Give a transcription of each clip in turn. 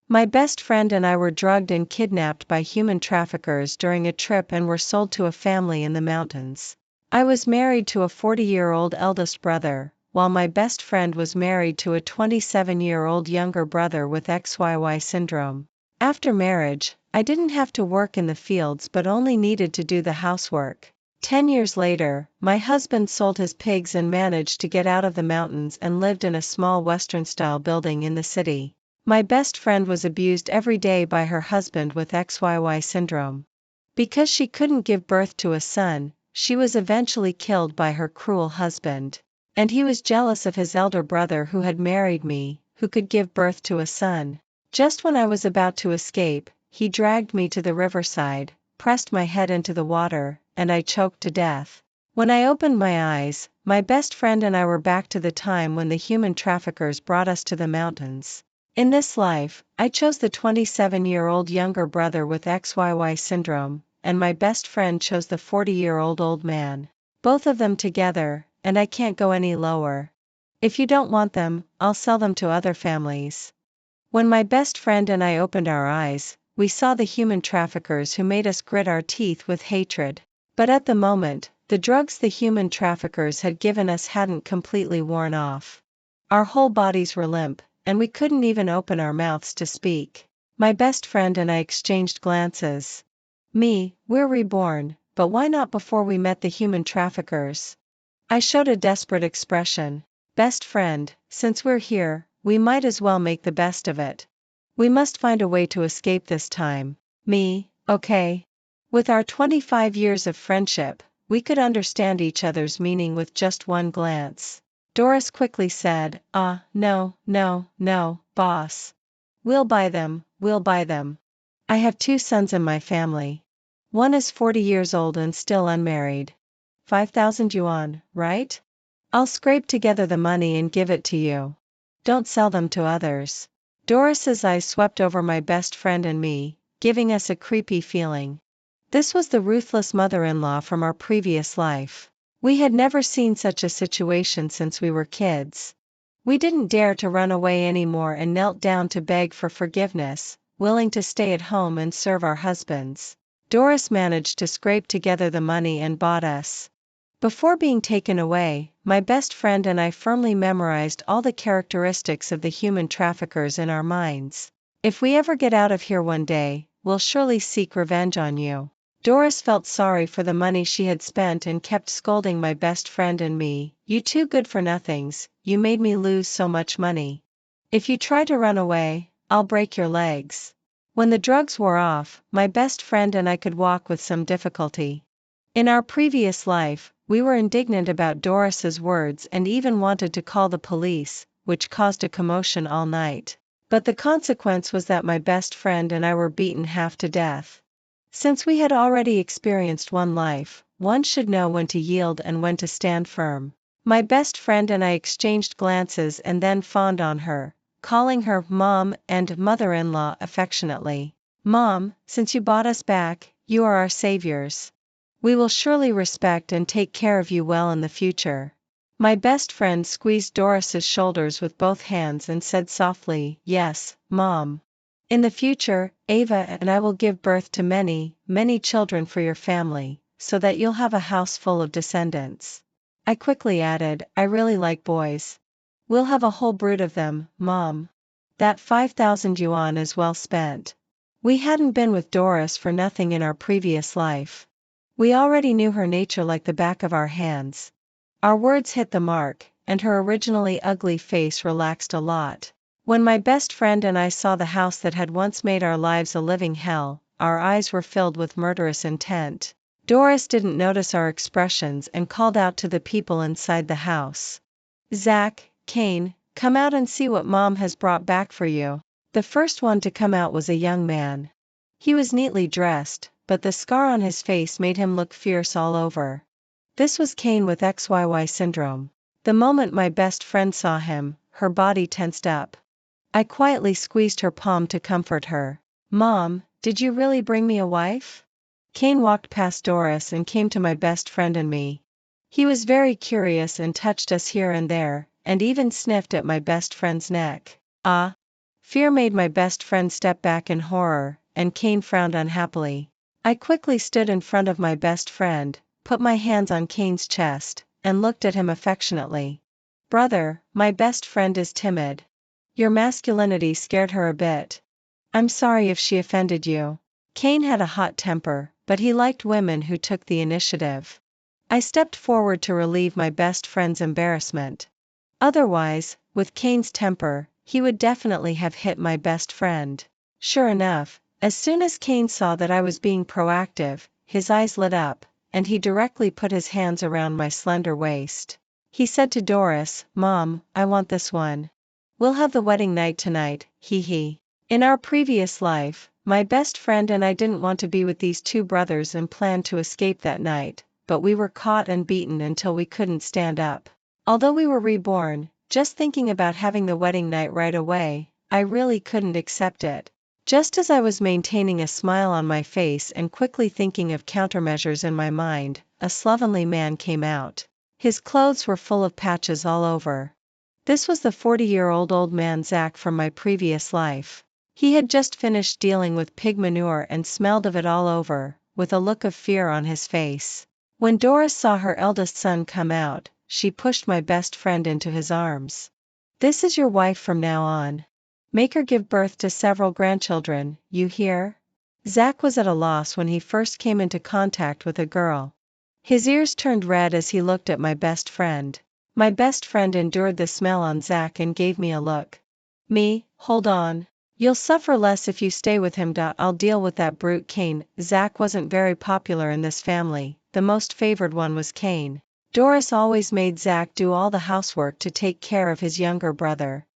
My best friend and I were drugged and kidnapped by human traffickers during a trip and were sold to a family in the mountains. I was married to a 40-year-old eldest brother, while my best friend was married to a 27-year-old younger brother with XYY syndrome. After marriage, I didn't have to work in the fields but only needed to do the housework. 10 years later, my husband sold his pigs and managed to get out of the mountains and lived in a small Western-style building in the city. My best friend was abused every day by her husband with XYY syndrome. Because she couldn't give birth to a son, she was eventually killed by her cruel husband. And he was jealous of his elder brother who had married me, who could give birth to a son. Just when I was about to escape, he dragged me to the riverside, pressed my head into the water, and I choked to death. When I opened my eyes, my best friend and I were back to the time when the human traffickers brought us to the mountains. In this life, I chose the 27-year-old younger brother with XYY syndrome, and my best friend chose the 40-year-old old man. Both of them together, and I can't go any lower. If you don't want them, I'll sell them to other families. When my best friend and I opened our eyes, we saw the human traffickers who made us grit our teeth with hatred. But at the moment, the drugs the human traffickers had given us hadn't completely worn off. Our whole bodies were limp, and we couldn't even open our mouths to speak. My best friend and I exchanged glances. We're reborn, but why not before we met the human traffickers? I showed a desperate expression. Best friend, since we're here, we might as well make the best of it. We must find a way to escape this time. Okay. With our 25 years of friendship, we could understand each other's meaning with just one glance. Doris quickly said, no, boss. We'll buy them. I have 2 sons in my family. One is 40 years old and still unmarried. 5,000 yuan, right? I'll scrape together the money and give it to you. Don't sell them to others. Doris's eyes swept over my best friend and me, giving us a creepy feeling. This was the ruthless mother-in-law from our previous life. We had never seen such a situation since we were kids. We didn't dare to run away anymore and knelt down to beg for forgiveness, willing to stay at home and serve our husbands. Doris managed to scrape together the money and bought us. Before being taken away, my best friend and I firmly memorized all the characteristics of the human traffickers in our minds. If we ever get out of here one day, we'll surely seek revenge on you. Doris felt sorry for the money she had spent and kept scolding my best friend and me. You two good-for-nothings, you made me lose so much money. If you try to run away, I'll break your legs. When the drugs wore off, my best friend and I could walk with some difficulty. In our previous life, we were indignant about Doris's words and even wanted to call the police, which caused a commotion all night. But the consequence was that my best friend and I were beaten half to death. Since we had already experienced one life, one should know when to yield and when to stand firm. My best friend and I exchanged glances and then fawned on her, calling her Mom and Mother-in-law affectionately. Mom, since you bought us back, you are our saviors. We will surely respect and take care of you well in the future. My best friend squeezed Doris's shoulders with both hands and said softly, Yes, Mom. In the future, Ava and I will give birth to many, many children for your family, so that you'll have a house full of descendants. I quickly added, I really like boys. We'll have a whole brood of them, Mom. That 5,000 yuan is well spent. We hadn't been with Doris for nothing in our previous life. We already knew her nature like the back of our hands. Our words hit the mark, and her originally ugly face relaxed a lot. When my best friend and I saw the house that had once made our lives a living hell, our eyes were filled with murderous intent. Doris didn't notice our expressions and called out to the people inside the house. Zach, Kane, come out and see what Mom has brought back for you. The first one to come out was a young man. He was neatly dressed, but the scar on his face made him look fierce all over. This was Kane with XYY syndrome. The moment my best friend saw him, her body tensed up. I quietly squeezed her palm to comfort her. Mom, did you really bring me a wife? Kane walked past Doris and came to my best friend and me. He was very curious and touched us here and there, and even sniffed at my best friend's neck. Fear made my best friend step back in horror, and Cain frowned unhappily. I quickly stood in front of my best friend, put my hands on Cain's chest, and looked at him affectionately. Brother, my best friend is timid. Your masculinity scared her a bit. I'm sorry if she offended you. Cain had a hot temper, but he liked women who took the initiative. I stepped forward to relieve my best friend's embarrassment. Otherwise, with Cain's temper, he would definitely have hit my best friend. Sure enough, as soon as Cain saw that I was being proactive, his eyes lit up, and he directly put his hands around my slender waist. He said to Doris, "Mom, I want this one. We'll have the wedding night tonight, hee hee." In our previous life, my best friend and I didn't want to be with these two brothers and planned to escape that night, but we were caught and beaten until we couldn't stand up. Although we were reborn, just thinking about having the wedding night right away, I really couldn't accept it. Just as I was maintaining a smile on my face and quickly thinking of countermeasures in my mind, a slovenly man came out. His clothes were full of patches all over. This was the 40-year-old old man Zach from my previous life. He had just finished dealing with pig manure and smelled of it all over, with a look of fear on his face. When Doris saw her eldest son come out, she pushed my best friend into his arms. "This is your wife from now on. Make her give birth to several grandchildren, you hear?" Zach was at a loss when he first came into contact with a girl. His ears turned red as he looked at my best friend. My best friend endured the smell on Zach and gave me a look. Me, hold on. You'll suffer less if you stay with him. I'll deal with that brute Cain. Zach wasn't very popular in this family, the most favored one was Cain. Doris always made Zach do all the housework to take care of his younger brother.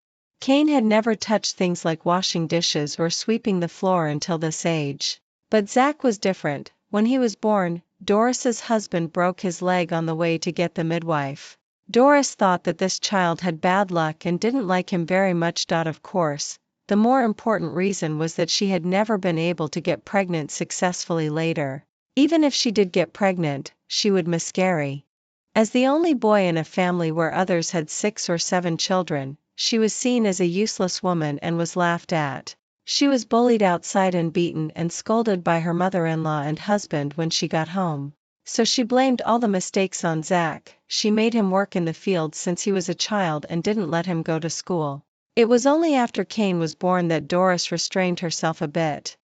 Cain had never touched things like washing dishes or sweeping the floor until this age. But Zach was different. When he was born, Doris's husband broke his leg on the way to get the midwife. Doris thought that this child had bad luck and didn't like him very much. Of course, the more important reason was that she had never been able to get pregnant successfully later. Even if she did get pregnant, she would miscarry. As the only boy in a family where others had 6 or 7 children, she was seen as a useless woman and was laughed at. She was bullied outside and beaten and scolded by her mother-in-law and husband when she got home. So she blamed all the mistakes on Zach. She made him work in the fields since he was a child and didn't let him go to school. It was only after Cain was born that Doris restrained herself a bit.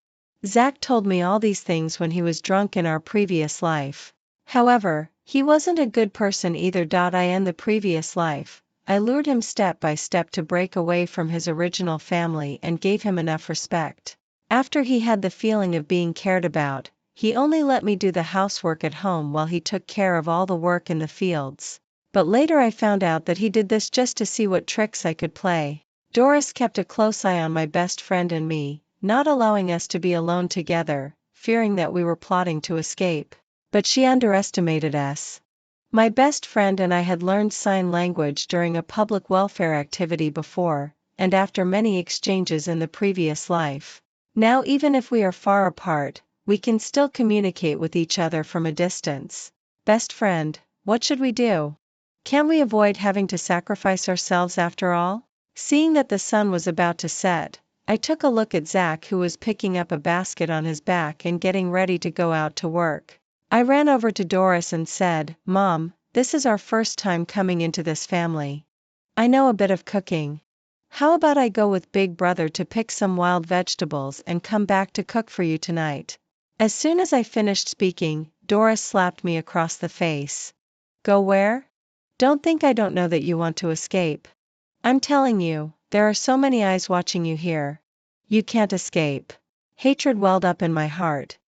Zach told me all these things when he was drunk in our previous life. However, he wasn't a good person either. In the previous life, I lured him step by step to break away from his original family and gave him enough respect. After he had the feeling of being cared about, he only let me do the housework at home while he took care of all the work in the fields. But later I found out that he did this just to see what tricks I could play. Doris kept a close eye on my best friend and me, not allowing us to be alone together, fearing that we were plotting to escape. But she underestimated us. My best friend and I had learned sign language during a public welfare activity before, and after many exchanges in the previous life. Now even if we are far apart, we can still communicate with each other from a distance. Best friend, what should we do? Can't we avoid having to sacrifice ourselves after all? Seeing that the sun was about to set, I took a look at Zach, who was picking up a basket on his back and getting ready to go out to work. I ran over to Doris and said, "Mom, this is our first time coming into this family. I know a bit of cooking. How about I go with Big Brother to pick some wild vegetables and come back to cook for you tonight?" As soon as I finished speaking, Doris slapped me across the face. "Go where? Don't think I don't know that you want to escape. I'm telling you, there are so many eyes watching you here. You can't escape." Hatred welled up in my heart.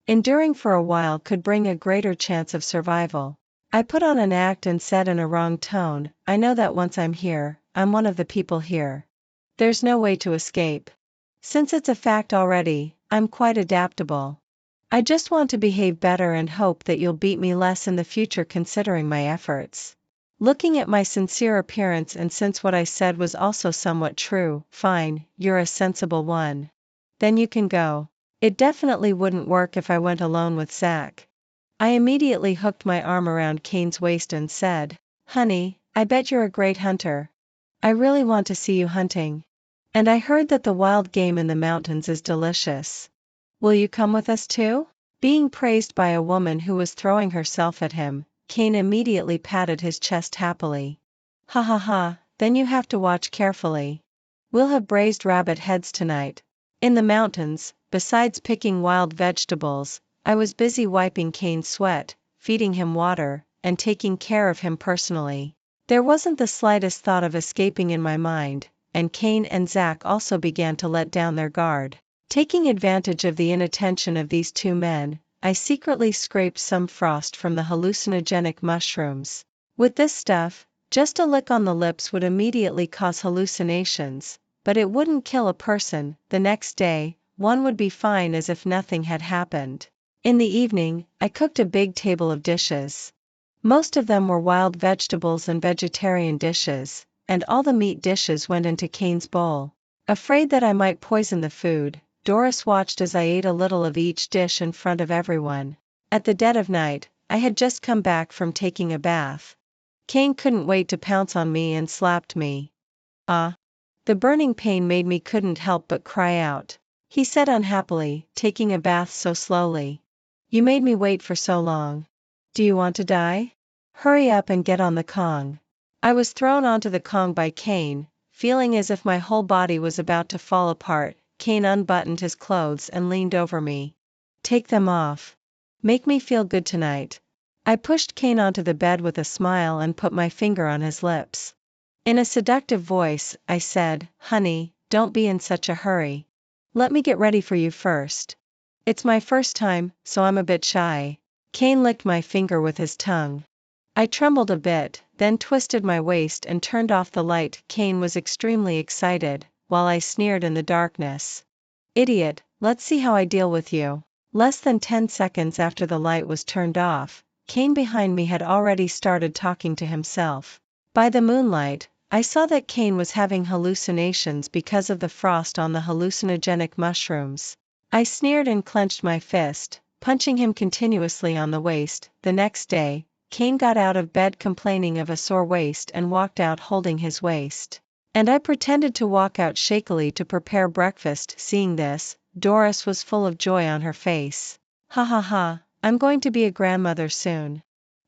Enduring for a while could bring a greater chance of survival. I put on an act and said in a wrong tone, "I know that once I'm here, I'm one of the people here. There's no way to escape. Since it's a fact already, I'm quite adaptable. I just want to behave better and hope that you'll beat me less in the future considering my efforts." Looking at my sincere appearance and since what I said was also somewhat true, "Fine, you're a sensible one. Then you can go." It definitely wouldn't work if I went alone with Zach. I immediately hooked my arm around Cain's waist and said, "Honey, I bet you're a great hunter. I really want to see you hunting. And I heard that the wild game in the mountains is delicious. Will you come with us too? Being praised by a woman who was throwing herself at him, Cain immediately patted his chest happily. Ha ha ha, then you have to watch carefully. We'll have braised rabbit heads tonight. In the mountains, besides picking wild vegetables, I was busy wiping Cain's sweat, feeding him water, and taking care of him personally. There wasn't the slightest thought of escaping in my mind, and Cain and Zach also began to let down their guard. Taking advantage of the inattention of these two men, I secretly scraped some frost from the hallucinogenic mushrooms. With this stuff, just a lick on the lips would immediately cause hallucinations, but it wouldn't kill a person. The next day, one would be fine as if nothing had happened. In the evening, I cooked a big table of dishes. Most of them were wild vegetables and vegetarian dishes, and all the meat dishes went into Cain's bowl. Afraid that I might poison the food, Doris watched as I ate a little of each dish in front of everyone. At the dead of night, I had just come back from taking a bath. Cain couldn't wait to pounce on me and slapped me. Ah! The burning pain made me couldn't help but cry out. He said unhappily, taking a bath so slowly. You made me wait for so long. Do you want to die? Hurry up and get on the Kong. I was thrown onto the Kong by Cain, feeling as if my whole body was about to fall apart. Cain unbuttoned his clothes and leaned over me. Take them off. Make me feel good tonight. I pushed Cain onto the bed with a smile and put my finger on his lips. In a seductive voice, I said, Honey, don't be in such a hurry. Let me get ready for you first. It's my first time, so I'm a bit shy. Cain licked my finger with his tongue. I trembled a bit, then twisted my waist and turned off the light. Cain was extremely excited, while I sneered in the darkness. Idiot, let's see how I deal with you. Less than 10 seconds after the light was turned off, Cain behind me had already started talking to himself. By the moonlight, I saw that Cain was having hallucinations because of the frost on the hallucinogenic mushrooms. I sneered and clenched my fist, punching him continuously on the waist. The next day, Cain got out of bed complaining of a sore waist and walked out holding his waist. And I pretended to walk out shakily to prepare breakfast. Seeing this, Doris was full of joy on her face. Ha ha ha, I'm going to be a grandmother soon.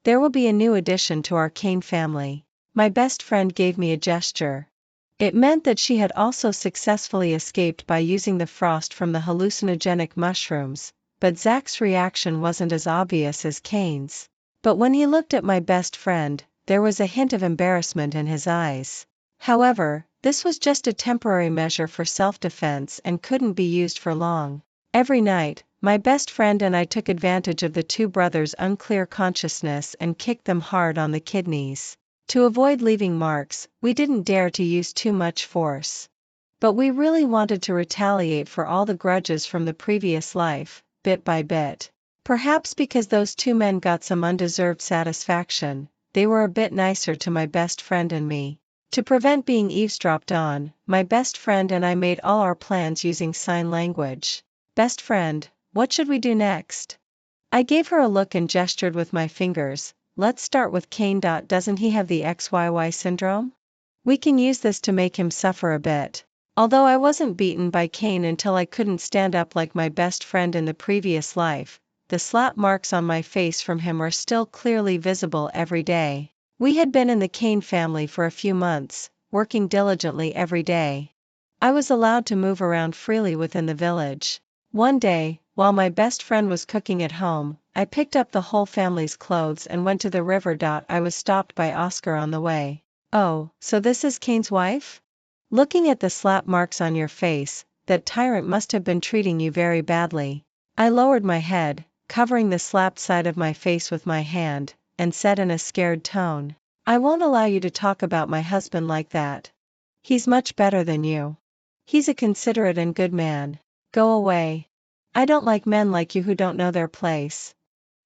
There will be a new addition to our Cain family. My best friend gave me a gesture. It meant that she had also successfully escaped by using the frost from the hallucinogenic mushrooms, but Zach's reaction wasn't as obvious as Cain's. But when he looked at my best friend, there was a hint of embarrassment in his eyes. However, this was just a temporary measure for self-defense and couldn't be used for long. Every night, my best friend and I took advantage of the two brothers' unclear consciousness and kicked them hard on the kidneys. To avoid leaving marks, we didn't dare to use too much force. But we really wanted to retaliate for all the grudges from the previous life, bit by bit. Perhaps because those two men got some undeserved satisfaction, they were a bit nicer to my best friend and me. To prevent being eavesdropped on, my best friend and I made all our plans using sign language. Best friend, what should we do next? I gave her a look and gestured with my fingers. Let's start with Cain. Doesn't he have the XYY syndrome? We can use this to make him suffer a bit. Although I wasn't beaten by Cain until I couldn't stand up like my best friend in the previous life, the slap marks on my face from him are still clearly visible every day. We had been in the Cain family for a few months, working diligently every day. I was allowed to move around freely within the village. One day, while my best friend was cooking at home, I picked up the whole family's clothes and went to the river. I was stopped by Oscar on the way. Oh, so this is Cain's wife? Looking at the slap marks on your face, that tyrant must have been treating you very badly. I lowered my head, covering the slapped side of my face with my hand, and said in a scared tone, I won't allow you to talk about my husband like that. He's much better than you. He's a considerate and good man. Go away. I don't like men like you who don't know their place.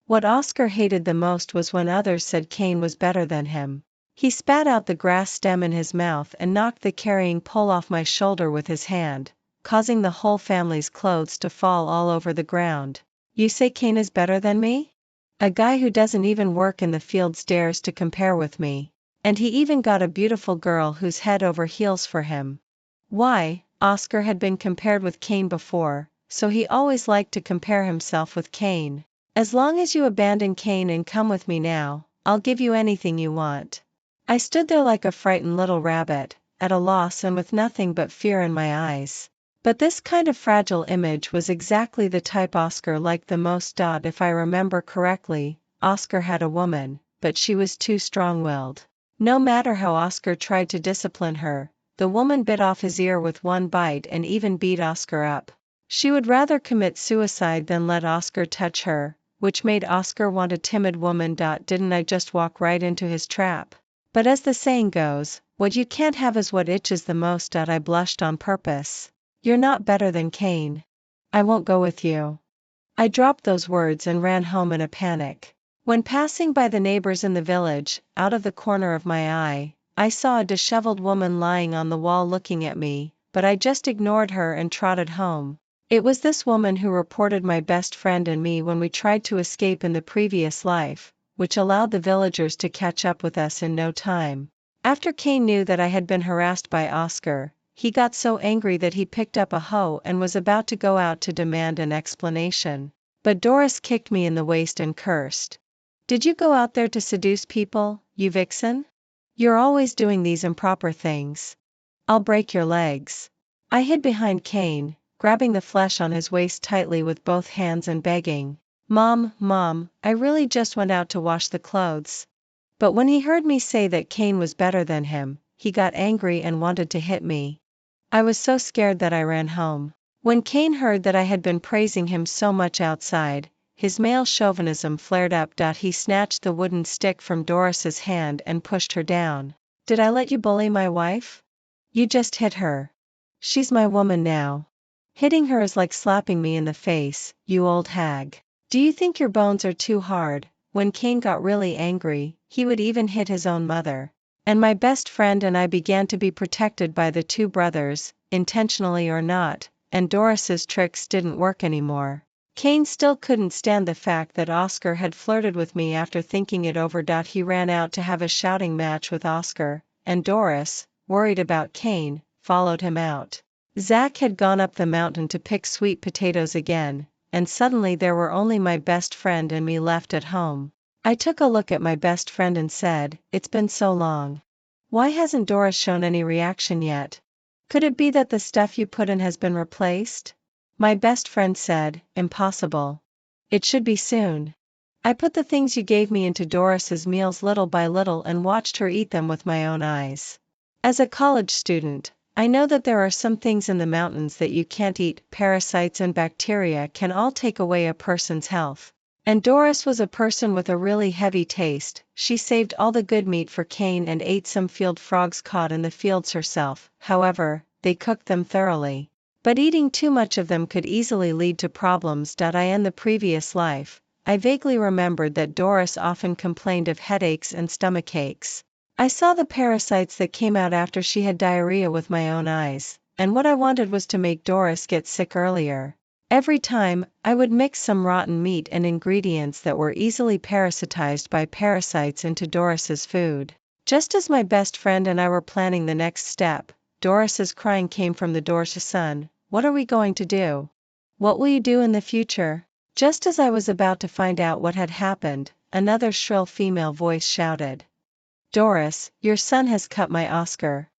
What Oscar hated the most was when others said Cain was better than him. He spat out the grass stem in his mouth and knocked the carrying pole off my shoulder with his hand, causing the whole family's clothes to fall all over the ground. You say Cain is better than me? A guy who doesn't even work in the fields dares to compare with me. And he even got a beautiful girl who's head over heels for him. Why, Oscar had been compared with Cain before, so he always liked to compare himself with Cain. "As long as you abandon Cain and come with me now, I'll give you anything you want." I stood there like a frightened little rabbit, at a loss and with nothing but fear in my eyes. But this kind of fragile image was exactly the type Oscar liked the most. If I remember correctly, Oscar had a woman, but she was too strong-willed. No matter how Oscar tried to discipline her, the woman bit off his ear with one bite and even beat Oscar up. She would rather commit suicide than let Oscar touch her, which made Oscar want a timid woman. Didn't I just walk right into his trap? But as the saying goes, what you can't have is what itches the most. I blushed on purpose. "You're not better than Cain. I won't go with you." I dropped those words and ran home in a panic. When passing by the neighbors in the village, out of the corner of my eye, I saw a disheveled woman lying on the wall looking at me, but I just ignored her and trotted home. It was this woman who reported my best friend and me when we tried to escape in the previous life, which allowed the villagers to catch up with us in no time. After Cain knew that I had been harassed by Oscar, he got so angry that he picked up a hoe and was about to go out to demand an explanation. But Doris kicked me in the waist and cursed. "Did you go out there to seduce people, you vixen? You're always doing these improper things. I'll break your legs." I hid behind Cain, grabbing the flesh on his waist tightly with both hands and begging, Mom, I really just went out to wash the clothes." But when he heard me say that Cain was better than him, he got angry and wanted to hit me. I was so scared that I ran home. When Cain heard that I had been praising him so much outside, his male chauvinism flared up. He snatched the wooden stick from Doris's hand and pushed her down. "Did I let you bully my wife? You just hit her. She's my woman now. Hitting her is like slapping me in the face, you old hag. Do you think your bones are too hard?" When Cain got really angry, he would even hit his own mother. And my best friend and I began to be protected by the two brothers, intentionally or not, and Doris's tricks didn't work anymore. Cain still couldn't stand the fact that Oscar had flirted with me. After thinking it over, he ran out to have a shouting match with Oscar, and Doris, worried about Cain, followed him out. Zach had gone up the mountain to pick sweet potatoes again, and suddenly there were only my best friend and me left at home. I took a look at my best friend and said, "It's been so long. Why hasn't Doris shown any reaction yet? Could it be that the stuff you put in has been replaced?" My best friend said, "Impossible. It should be soon. I put the things you gave me into Doris's meals little by little and watched her eat them with my own eyes. As a college student, I know that there are some things in the mountains that you can't eat. Parasites and bacteria can all take away a person's health. And Doris was a person with a really heavy taste. She saved all the good meat for Cain and ate some field frogs caught in the fields herself. However, they cooked them thoroughly. But eating too much of them could easily lead to problems. In the previous life, I vaguely remembered that Doris often complained of headaches and stomach aches. I saw the parasites that came out after she had diarrhea with my own eyes, and what I wanted was to make Doris get sick earlier. Every time, I would mix some rotten meat and ingredients that were easily parasitized by parasites into Doris's food. Just as my best friend and I were planning the next step, Doris's crying came from the door. "Son, what are we going to do? What will you do in the future?" Just as I was about to find out what had happened, another shrill female voice shouted, "Doris, your son has cut my Oscar.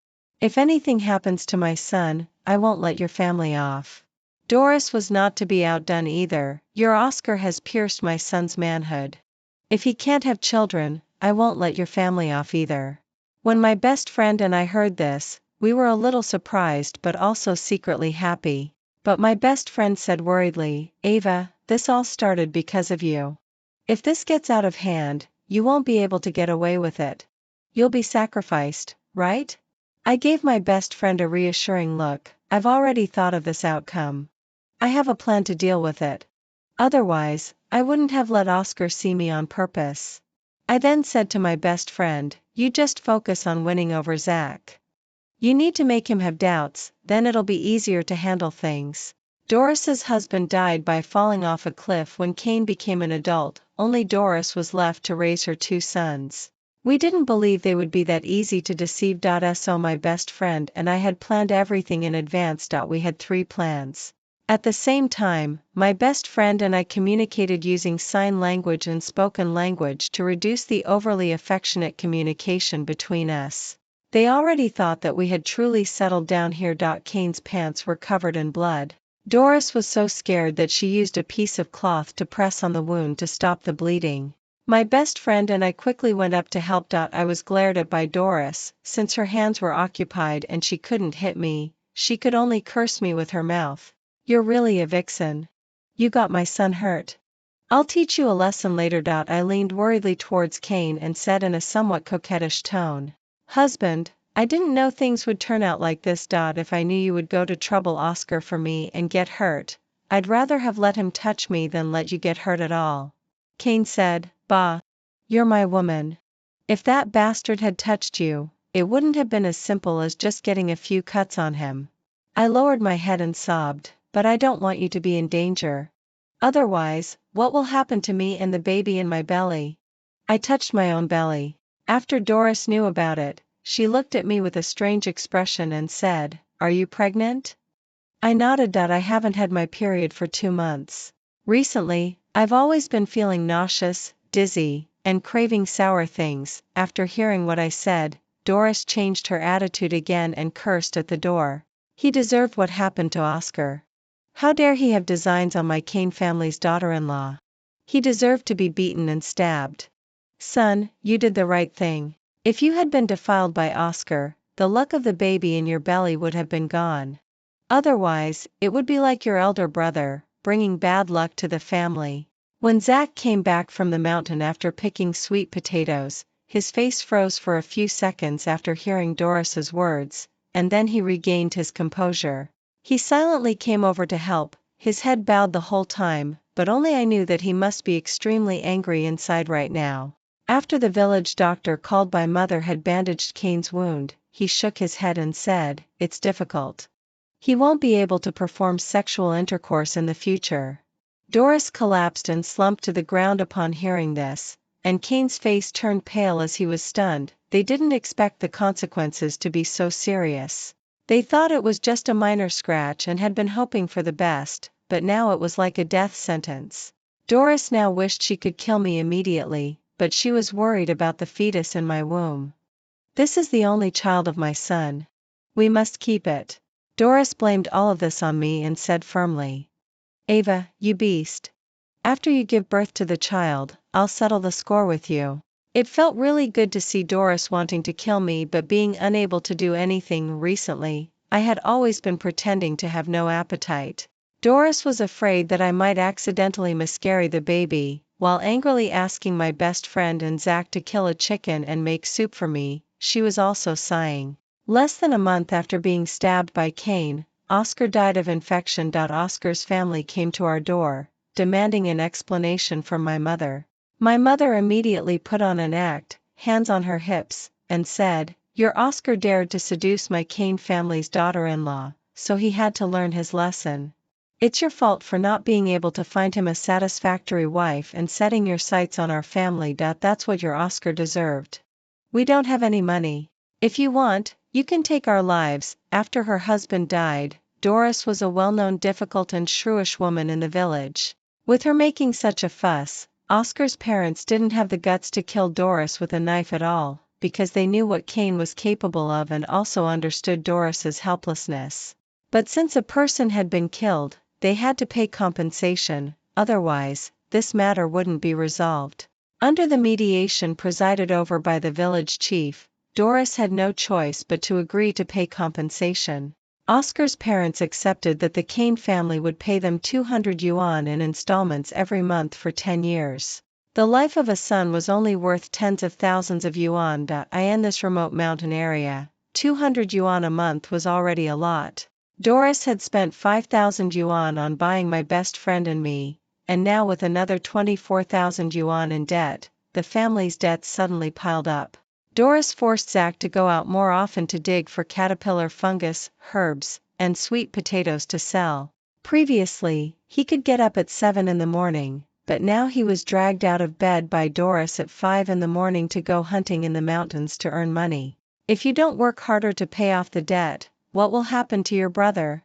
If anything happens to my son, I won't let your family off." Doris was not to be outdone either. "Your Oscar has pierced my son's manhood. If he can't have children, I won't let your family off either." When my best friend and I heard this, we were a little surprised but also secretly happy. But my best friend said worriedly, "Ava, this all started because of you. If this gets out of hand, you won't be able to get away with it. You'll be sacrificed, right?" I gave my best friend a reassuring look. "I've already thought of this outcome. I have a plan to deal with it. Otherwise, I wouldn't have let Oscar see me on purpose." I then said to my best friend, "You just focus on winning over Zach. You need to make him have doubts, then it'll be easier to handle things." Doris's husband died by falling off a cliff when Cain became an adult. Only Doris was left to raise her two sons. We didn't believe they would be that easy to deceive. So my best friend and I had planned everything in advance. We had 3 plans. At the same time, my best friend and I communicated using sign language and spoken language to reduce the overly affectionate communication between us. They already thought that we had truly settled down here. Kane's pants were covered in blood. Doris was so scared that she used a piece of cloth to press on the wound to stop the bleeding. My best friend and I quickly went up to help. I was glared at by Doris, since her hands were occupied and she couldn't hit me, she could only curse me with her mouth. "You're really a vixen. You got my son hurt. I'll teach you a lesson later." I leaned worriedly towards Kane and said in a somewhat coquettish tone, "Husband, I didn't know things would turn out like this. If I knew you would go to trouble Oscar for me and get hurt, I'd rather have let him touch me than let you get hurt at all." Kane said, "Bah. You're my woman. If that bastard had touched you, it wouldn't have been as simple as just getting a few cuts on him." I lowered my head and sobbed, "But I don't want you to be in danger. Otherwise, what will happen to me and the baby in my belly?" I touched my own belly. After Doris knew about it, she looked at me with a strange expression and said, "Are you pregnant?" I nodded. "I haven't had my period for 2 months. Recently, I've always been feeling nauseous, dizzy, and craving sour things." After hearing what I said, Doris changed her attitude again and cursed at the door. He deserved what happened to Oscar. How dare he have designs on my Kane family's daughter-in-law? He deserved to be beaten and stabbed. Son, you did the right thing. If you had been defiled by Oscar, the luck of the baby in your belly would have been gone. Otherwise, it would be like your elder brother, bringing bad luck to the family. When Zach came back from the mountain after picking sweet potatoes, his face froze for a few seconds after hearing Doris's words, and then he regained his composure. He silently came over to help, his head bowed the whole time, but only I knew that he must be extremely angry inside right now. After the village doctor called by Mother had bandaged Kane's wound, he shook his head and said, "It's difficult. He won't be able to perform sexual intercourse in the future." Doris collapsed and slumped to the ground upon hearing this, and Kane's face turned pale as he was stunned. They didn't expect the consequences to be so serious. They thought it was just a minor scratch and had been hoping for the best, but now it was like a death sentence. Doris now wished she could kill me immediately, but she was worried about the fetus in my womb. "This is the only child of my son. We must keep it." Doris blamed all of this on me and said firmly, "Ava, you beast. After you give birth to the child, I'll settle the score with you." It felt really good to see Doris wanting to kill me but being unable to do anything. Recently, I had always been pretending to have no appetite. Doris was afraid that I might accidentally miscarry the baby. While angrily asking my best friend and Zach to kill a chicken and make soup for me, she was also sighing. Less than a month after being stabbed by Kane, Oscar died of infection. Oscar's family came to our door, demanding an explanation from my mother. My mother immediately put on an act, hands on her hips, and said, "Your Oscar dared to seduce my Kane family's daughter-in-law, so he had to learn his lesson. It's your fault for not being able to find him a satisfactory wife and setting your sights on our family. That's what your Oscar deserved. We don't have any money. If you want, you can take our lives." After her husband died, Doris was a well-known difficult and shrewish woman in the village. With her making such a fuss, Oscar's parents didn't have the guts to kill Doris with a knife at all, because they knew what Kane was capable of and also understood Doris's helplessness. But since a person had been killed, they had to pay compensation, otherwise, this matter wouldn't be resolved. Under the mediation presided over by the village chief, Doris had no choice but to agree to pay compensation. Oscar's parents accepted that the Kane family would pay them 200 yuan in installments every month for 10 years. The life of a son was only worth tens of thousands of yuan. In this remote mountain area, 200 yuan a month was already a lot. Doris had spent 5,000 yuan on buying my best friend and me, and now with another 24,000 yuan in debt, the family's debts suddenly piled up. Doris forced Zach to go out more often to dig for caterpillar fungus, herbs, and sweet potatoes to sell. Previously, he could get up at 7 in the morning, but now he was dragged out of bed by Doris at 5 in the morning to go hunting in the mountains to earn money. If you don't work harder to pay off the debt, what will happen to your brother?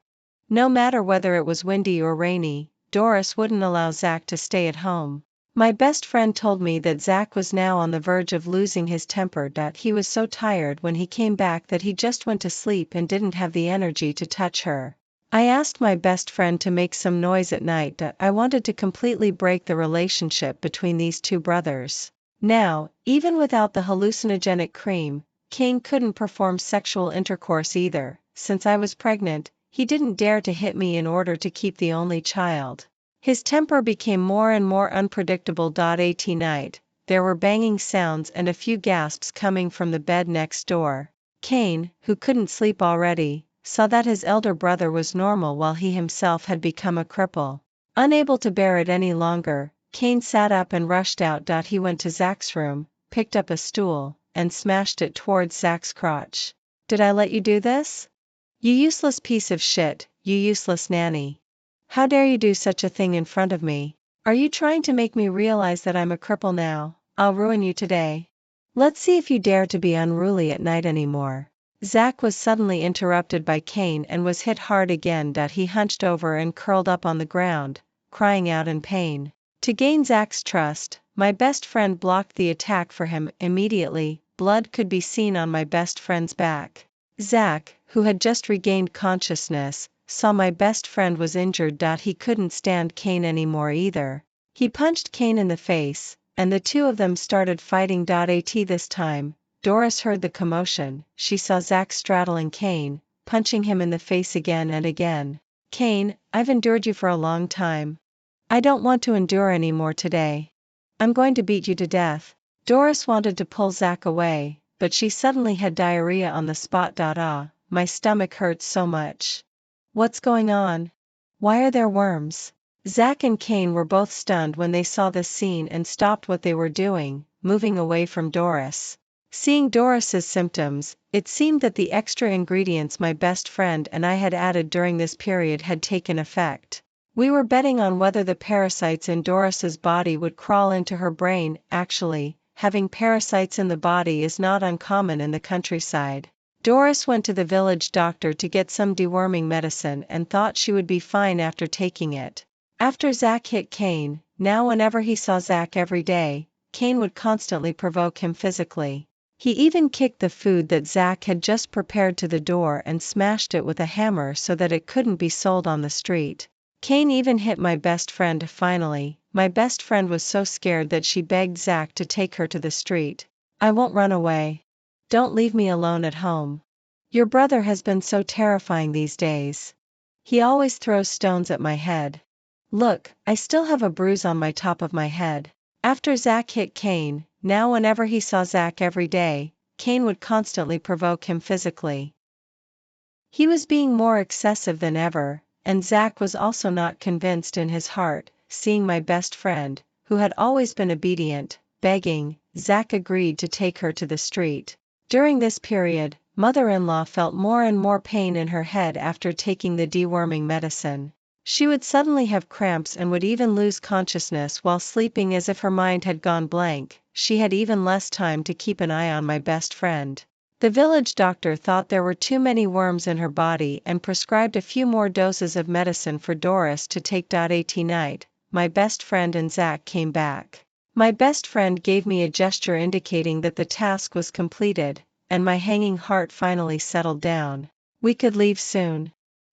No matter whether it was windy or rainy, Doris wouldn't allow Zach to stay at home. My best friend told me that Zach was now on the verge of losing his temper, that he was so tired when he came back that he just went to sleep and didn't have the energy to touch her. I asked my best friend to make some noise at night. I wanted to completely break the relationship between these two brothers. Now, even without the hallucinogenic cream, Kane couldn't perform sexual intercourse either. Since I was pregnant, he didn't dare to hit me in order to keep the only child. His temper became more and more unpredictable. At night, there were banging sounds and a few gasps coming from the bed next door. Kane, who couldn't sleep already, saw that his elder brother was normal while he himself had become a cripple. Unable to bear it any longer, Kane sat up and rushed out. He went to Zach's room, picked up a stool, and smashed it towards Zach's crotch. "Did I let you do this? You useless piece of shit, you useless nanny. How dare you do such a thing in front of me? Are you trying to make me realize that I'm a cripple now? I'll ruin you today. Let's see if you dare to be unruly at night anymore." Zach was suddenly interrupted by Kane and was hit hard again. He hunched over and curled up on the ground, crying out in pain. To gain Zach's trust, my best friend blocked the attack for him. Immediately, blood could be seen on my best friend's back. Zach, who had just regained consciousness, saw my best friend was injured. He couldn't stand Kane anymore either. He punched Kane in the face, and the two of them started fighting. At this time, Doris heard the commotion. She saw Zach straddling Kane, punching him in the face again and again. "Kane, I've endured you for a long time. I don't want to endure any more today. I'm going to beat you to death." Doris wanted to pull Zach away, but she suddenly had diarrhea on the spot. My stomach hurts so much. What's going on? Why are there worms? Zach and Kane were both stunned when they saw this scene and stopped what they were doing, moving away from Doris. Seeing Doris's symptoms, it seemed that the extra ingredients my best friend and I had added during this period had taken effect. We were betting on whether the parasites in Doris's body would crawl into her brain. Actually, having parasites in the body is not uncommon in the countryside. Doris went to the village doctor to get some deworming medicine and thought she would be fine after taking it. After Zach hit Kane, now whenever he saw Zach every day, Kane would constantly provoke him physically. He even kicked the food that Zach had just prepared to the door and smashed it with a hammer so that it couldn't be sold on the street. Kane even hit my best friend. Finally, my best friend was so scared that she begged Zach to take her to the street. "I won't run away. Don't leave me alone at home. Your brother has been so terrifying these days. He always throws stones at my head. Look, I still have a bruise on my top of my head." After Zach hit Kane, now whenever he saw Zach every day, Kane would constantly provoke him physically. He was being more excessive than ever, and Zach was also not convinced in his heart. Seeing my best friend, who had always been obedient, begging, Zach agreed to take her to the street. During this period, mother-in-law felt more and more pain in her head after taking the deworming medicine. She would suddenly have cramps and would even lose consciousness while sleeping as if her mind had gone blank. She had even less time to keep an eye on my best friend. The village doctor thought there were too many worms in her body and prescribed a few more doses of medicine for Doris to take. At night, my best friend and Zach came back. My best friend gave me a gesture indicating that the task was completed, and my hanging heart finally settled down. We could leave soon.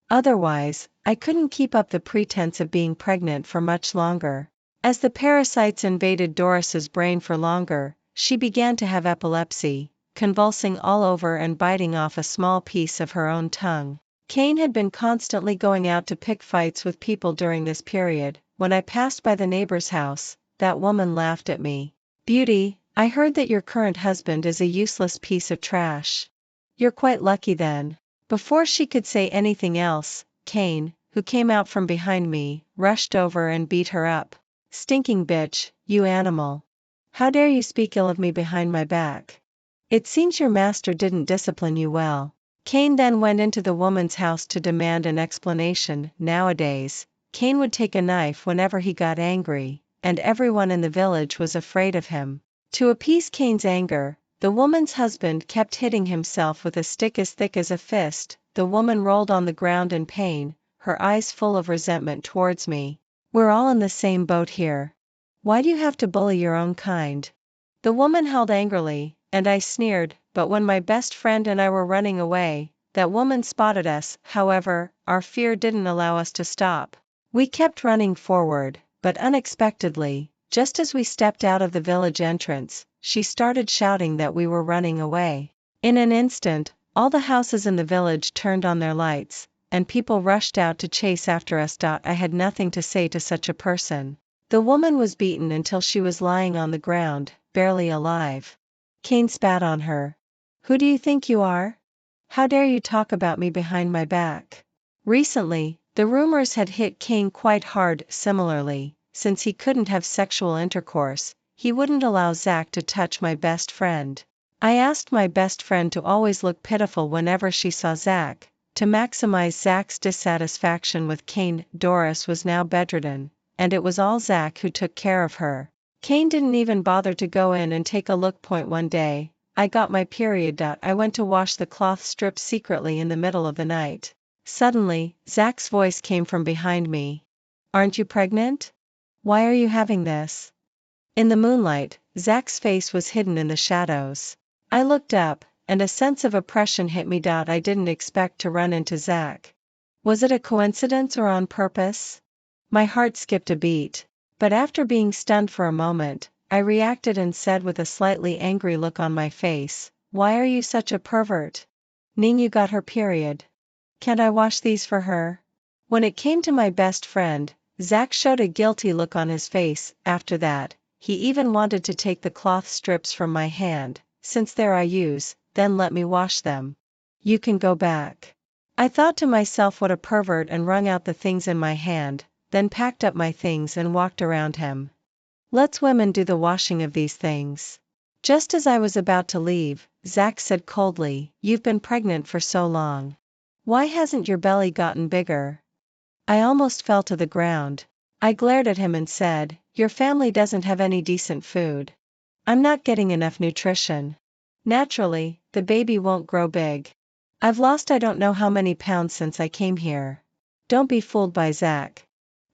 Otherwise, I couldn't keep up the pretense of being pregnant for much longer. As the parasites invaded Doris's brain for longer, she began to have epilepsy, convulsing all over and biting off a small piece of her own tongue. Kane had been constantly going out to pick fights with people during this period. When I passed by the neighbor's house, that woman laughed at me. "Beauty, I heard that your current husband is a useless piece of trash. You're quite lucky then." Before she could say anything else, Kane, who came out from behind me, rushed over and beat her up. "Stinking bitch, you animal. How dare you speak ill of me behind my back? It seems your master didn't discipline you well." Kane then went into the woman's house to demand an explanation. Nowadays, Kane would take a knife whenever he got angry, and everyone in the village was afraid of him. To appease Cain's anger, the woman's husband kept hitting himself with a stick as thick as a fist. The woman rolled on the ground in pain, her eyes full of resentment towards me. We're all in the same boat here. Why do you have to bully your own kind? The woman howled angrily, and I sneered, but when my best friend and I were running away, that woman spotted us. However, our fear didn't allow us to stop. We kept running forward, but unexpectedly, just as we stepped out of the village entrance, she started shouting that we were running away. In an instant, all the houses in the village turned on their lights, and people rushed out to chase after us. I had nothing to say to such a person. The woman was beaten until she was lying on the ground, barely alive. Cain spat on her. Who do you think you are? How dare you talk about me behind my back? Recently, the rumors had hit Cain quite hard. Similarly, since he couldn't have sexual intercourse, he wouldn't allow Zach to touch my best friend. I asked my best friend to always look pitiful whenever she saw Zach, to maximize Zach's dissatisfaction with Cain. Doris was now bedridden, and it was all Zach who took care of her. Cain didn't even bother to go in and take a look. One day, I got my period. I went to wash the cloth strips secretly in the middle of the night. Suddenly, Zach's voice came from behind me. Aren't you pregnant? Why are you having this? In the moonlight, Zach's face was hidden in the shadows. I looked up, and a sense of oppression hit me. I didn't expect to run into Zach. Was it a coincidence or on purpose? My heart skipped a beat. But after being stunned for a moment, I reacted and said with a slightly angry look on my face, why are you such a pervert? Ning got her period. Can't I wash these for her? When it came to my best friend, Zach showed a guilty look on his face. After that, he even wanted to take the cloth strips from my hand. Since they're I use, then let me wash them. You can go back. I thought to myself what a pervert and wrung out the things in my hand, then packed up my things and walked around him. Let's women do the washing of these things. Just as I was about to leave, Zach said coldly, you've been pregnant for so long. Why hasn't your belly gotten bigger? I almost fell to the ground. I glared at him and said, your family doesn't have any decent food. I'm not getting enough nutrition. Naturally, the baby won't grow big. I've lost I don't know how many pounds since I came here. Don't be fooled by Zach.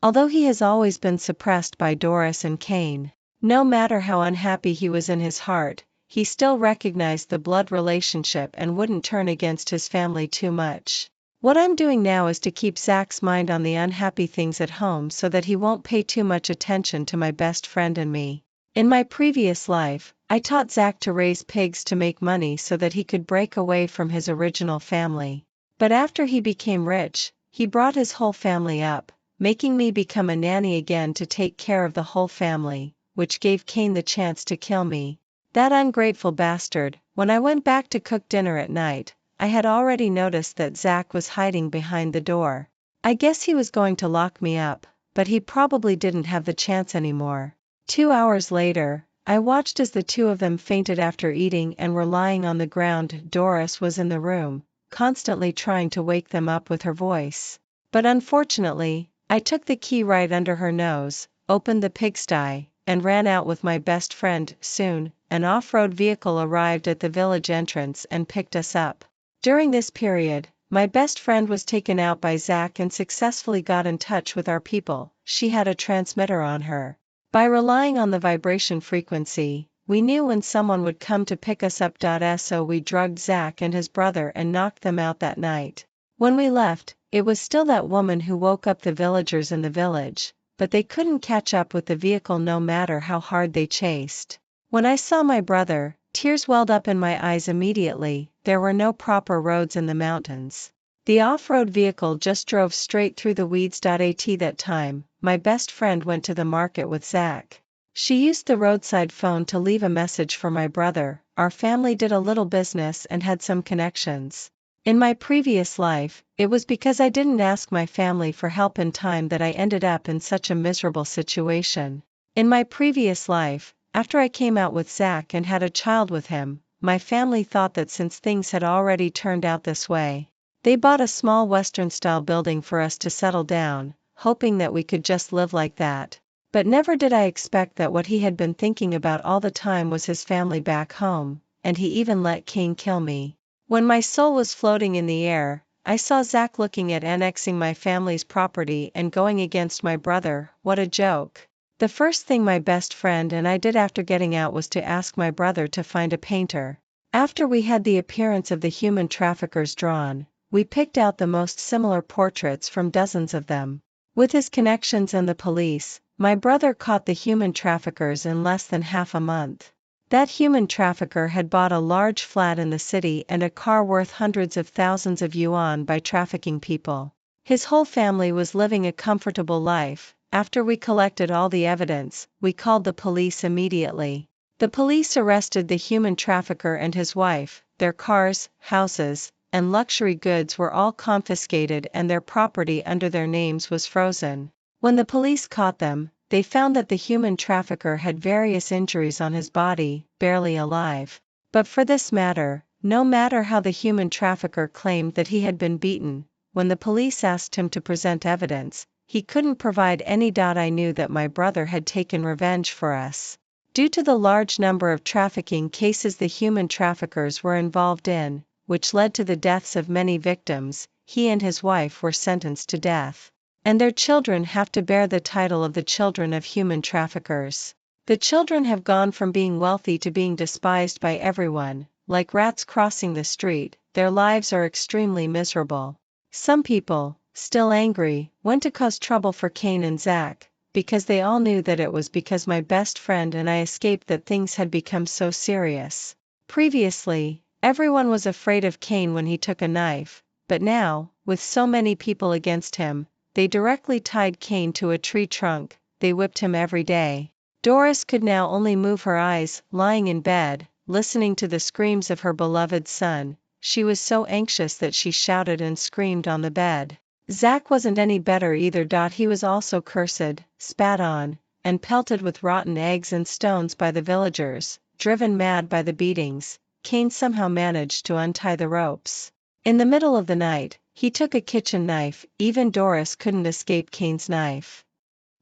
Although he has always been suppressed by Doris and Cain, no matter how unhappy he was in his heart, he still recognized the blood relationship and wouldn't turn against his family too much. What I'm doing now is to keep Zach's mind on the unhappy things at home so that he won't pay too much attention to my best friend and me. In my previous life, I taught Zach to raise pigs to make money so that he could break away from his original family. But after he became rich, he brought his whole family up, making me become a nanny again to take care of the whole family, which gave Cain the chance to kill me. That ungrateful bastard. When I went back to cook dinner at night, I had already noticed that Zach was hiding behind the door. I guess he was going to lock me up, but he probably didn't have the chance anymore. 2 hours later, I watched as the two of them fainted after eating and were lying on the ground. Doris was in the room, constantly trying to wake them up with her voice. But unfortunately, I took the key right under her nose, opened the pigsty, and ran out with my best friend. Soon, an off-road vehicle arrived at the village entrance and picked us up. During this period, my best friend was taken out by Zach and successfully got in touch with our people. She had a transmitter on her. By relying on the vibration frequency, we knew when someone would come to pick us up. So we drugged Zach and his brother and knocked them out that night. When we left, it was still that woman who woke up the villagers in the village, but they couldn't catch up with the vehicle no matter how hard they chased. When I saw my brother, tears welled up in my eyes immediately. There were no proper roads in the mountains. The off-road vehicle just drove straight through the weeds. At that time, my best friend went to the market with Zach. She used the roadside phone to leave a message for my brother. Our family did a little business and had some connections. In my previous life, it was because I didn't ask my family for help in time that I ended up in such a miserable situation. In my previous life, after I came out with Zach and had a child with him, my family thought that since things had already turned out this way, they bought a small Western-style building for us to settle down, hoping that we could just live like that. But never did I expect that what he had been thinking about all the time was his family back home, and he even let Cain kill me. When my soul was floating in the air, I saw Zach looking at annexing my family's property and going against my brother. What a joke. The first thing my best friend and I did after getting out was to ask my brother to find a painter. After we had the appearance of the human traffickers drawn, we picked out the most similar portraits from dozens of them. With his connections and the police, my brother caught the human traffickers in less than half a month. That human trafficker had bought a large flat in the city and a car worth hundreds of thousands of yuan by trafficking people. His whole family was living a comfortable life. After we collected all the evidence, we called the police immediately. The police arrested the human trafficker and his wife. Their cars, houses, and luxury goods were all confiscated and their property under their names was frozen. When the police caught them, they found that the human trafficker had various injuries on his body, barely alive. But for this matter, no matter how the human trafficker claimed that he had been beaten, when the police asked him to present evidence, he couldn't provide any. I knew that my brother had taken revenge for us. Due to the large number of trafficking cases the human traffickers were involved in, which led to the deaths of many victims, he and his wife were sentenced to death. And their children have to bear the title of the children of human traffickers. The children have gone from being wealthy to being despised by everyone, like rats crossing the street. Their lives are extremely miserable. Some people, still angry, went to cause trouble for Cain and Zach, because they all knew that it was because my best friend and I escaped that things had become so serious. Previously, everyone was afraid of Cain when he took a knife, but now, with so many people against him, they directly tied Cain to a tree trunk. They whipped him every day. Doris could now only move her eyes, lying in bed, listening to the screams of her beloved son. She was so anxious that she shouted and screamed on the bed. Zach wasn't any better either. He was also cursed, spat on, and pelted with rotten eggs and stones by the villagers. Driven mad by the beatings, Cain somehow managed to untie the ropes. In the middle of the night, he took a kitchen knife. Even Doris couldn't escape Cain's knife.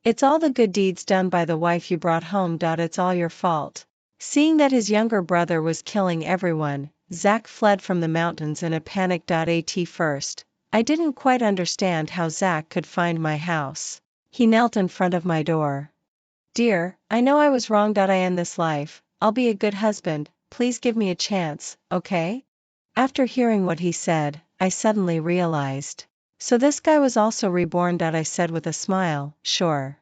It's all the good deeds done by the wife you brought home. It's all your fault. Seeing that his younger brother was killing everyone, Zach fled from the mountains in a panic. At first, I didn't quite understand how Zach could find my house. He knelt in front of my door. Dear, I know I was wrong. I end this life. I'll be a good husband. Please give me a chance, okay? After hearing what he said, I suddenly realized. So this guy was also reborn. I said with a smile, sure.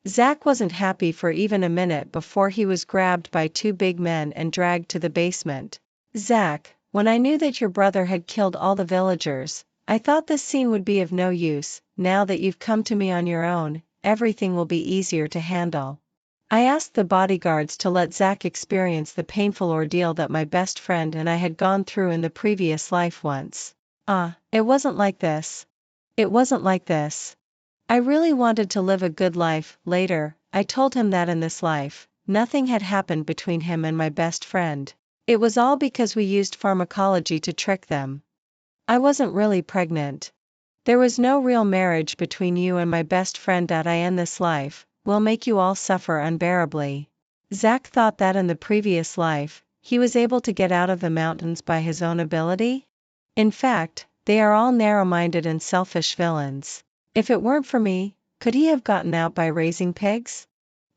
Zach wasn't happy for even a minute before he was grabbed by two big men and dragged to the basement. Zach, when I knew that your brother had killed all the villagers, I thought this scene would be of no use. Now that you've come to me on your own, everything will be easier to handle. I asked the bodyguards to let Zach experience the painful ordeal that my best friend and I had gone through in the previous life once. It wasn't like this. It wasn't like this. I really wanted to live a good life. Later, I told him that in this life, nothing had happened between him and my best friend. It was all because we used pharmacology to trick them. I wasn't really pregnant. There was no real marriage between you and my best friend. I end this life will make you all suffer unbearably. Zach thought that in the previous life, he was able to get out of the mountains by his own ability. In fact, they are all narrow-minded and selfish villains. If it weren't for me, could he have gotten out by raising pigs?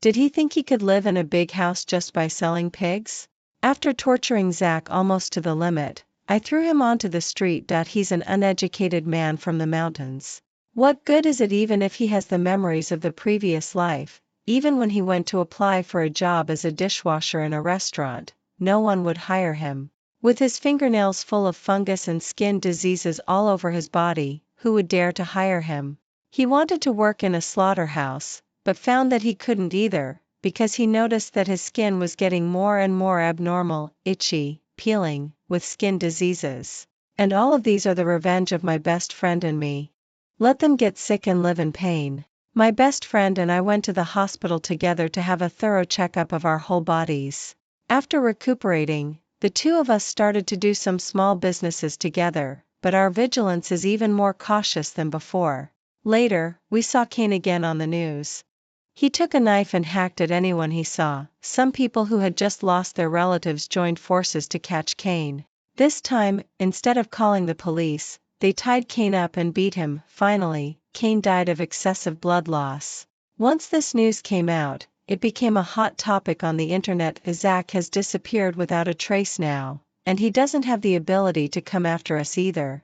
Did he think he could live in a big house just by selling pigs? After torturing Zach almost to the limit, I threw him onto the street. He's an uneducated man from the mountains. What good is it even if he has the memories of the previous life? Even when he went to apply for a job as a dishwasher in a restaurant, no one would hire him. With his fingernails full of fungus and skin diseases all over his body, who would dare to hire him? He wanted to work in a slaughterhouse, but found that he couldn't either, because he noticed that his skin was getting more and more abnormal, itchy, peeling, with skin diseases. And all of these are the revenge of my best friend and me. Let them get sick and live in pain. My best friend and I went to the hospital together to have a thorough checkup of our whole bodies. After recuperating, the two of us started to do some small businesses together, but our vigilance is even more cautious than before. Later, we saw Cain again on the news. He took a knife and hacked at anyone he saw. Some people who had just lost their relatives joined forces to catch Cain. This time, instead of calling the police, they tied Cain up and beat him. Finally, Cain died of excessive blood loss. Once this news came out, it became a hot topic on the internet. Isaac has disappeared without a trace now, and he doesn't have the ability to come after us either.